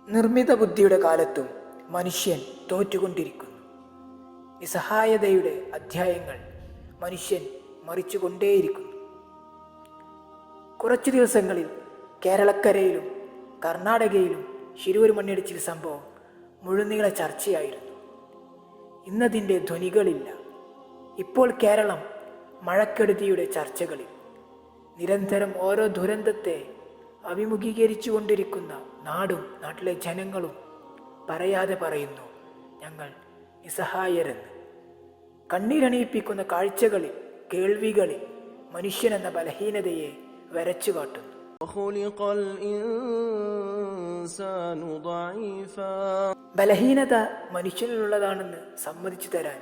നിർമ്മിത ബുദ്ധിയുടെ കാലത്തും മനുഷ്യൻ തോറ്റുകൊണ്ടിരിക്കുന്നു. നിസ്സഹായതയുടെ അധ്യായങ്ങൾ മനുഷ്യൻ മറിച്ചുകൊണ്ടേയിരിക്കുന്നു. കുറച്ചു ദിവസങ്ങളിൽ കേരളക്കരയിലും കർണാടകയിലും ശിരൂർ മണ്ണിടിച്ചിൽ സംഭവം മുഴുനീള ചർച്ചയായിരുന്നു. ഇന്നതിൻ്റെ ധ്വനികളില്ല. ഇപ്പോൾ കേരളം മഴക്കെടുതിയുടെ ചർച്ചകളിൽ. നിരന്തരം ഓരോ ദുരന്തത്തെ അഭിമുഖീകരിച്ചു കൊണ്ടിരിക്കുന്ന നാടും നാട്ടിലെ ജനങ്ങളും പറയാതെ പറയുന്നു, ഞങ്ങൾ നിസ്സഹായരെന്ന്. കണ്ണീരണിയിപ്പിക്കുന്ന കാഴ്ചകളിൽ, കേൾവികളിൽ മനുഷ്യനെന്ന ബലഹീനതയെ വരച്ചു കാട്ടുന്നു. ബലഹീനത മനുഷ്യനിലുള്ളതാണെന്ന് സമ്മതിച്ചു തരാൻ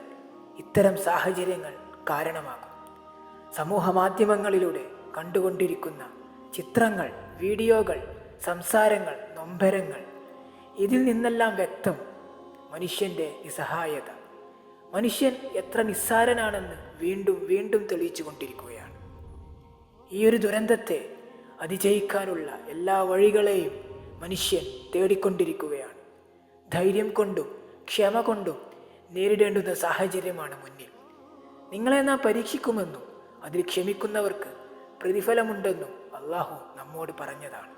ഇത്തരം സാഹചര്യങ്ങൾ കാരണമാകും. സമൂഹ മാധ്യമങ്ങളിലൂടെ കണ്ടുകൊണ്ടിരിക്കുന്ന ചിത്രങ്ങൾ, വീഡിയോകൾ, സംസാരങ്ങൾ, നൊമ്പരങ്ങൾ, ഇതിൽ നിന്നെല്ലാം വ്യക്തം മനുഷ്യൻ്റെ നിസ്സഹായത. മനുഷ്യൻ എത്ര നിസ്സാരനാണെന്ന് വീണ്ടും വീണ്ടും തെളിയിച്ചു കൊണ്ടിരിക്കുകയാണ്. ഈ ഒരു ദുരന്തത്തെ അതിജയിക്കാനുള്ള എല്ലാ വഴികളെയും മനുഷ്യൻ തേടിക്കൊണ്ടിരിക്കുകയാണ്. ധൈര്യം കൊണ്ടും ക്ഷമ കൊണ്ടും നേരിടേണ്ടുന്ന സാഹചര്യമാണ് മുന്നിൽ. നിങ്ങളെ നാം പരീക്ഷിക്കുമെന്നും അതിൽ ക്ഷമിക്കുന്നവർക്ക് പ്രതിഫലമുണ്ടെന്നും അള്ളാഹു നമ്മോട് പറഞ്ഞതാണ്.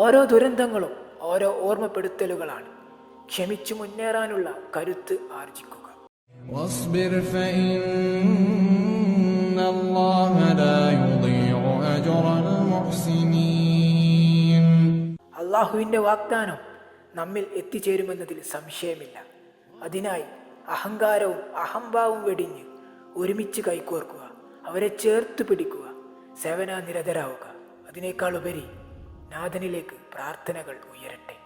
ഓരോ ദുരന്തങ്ങളും ഓരോ ഓർമ്മപ്പെടുത്തലുകളാണ്. ക്ഷമിച്ചു മുന്നേറാനുള്ള കരുത്ത് ആർജിക്കുക. അള്ളാഹുവിൻ്റെ വാഗ്ദാനം നമ്മിൽ എത്തിച്ചേരുമെന്നതിൽ സംശയമില്ല. അതിനായി അഹങ്കാരവും അഹംഭാവവും വെടിഞ്ഞ് ഒരുമിച്ച് കൈകോർക്കുക, അവരെ ചേർത്ത് പിടിക്കുക, സേവനാനിരതരാവുക. അതിനേക്കാൾ ഉപരി നാഥനിലേക്ക് പ്രാർത്ഥനകൾ ഉയരട്ടെ.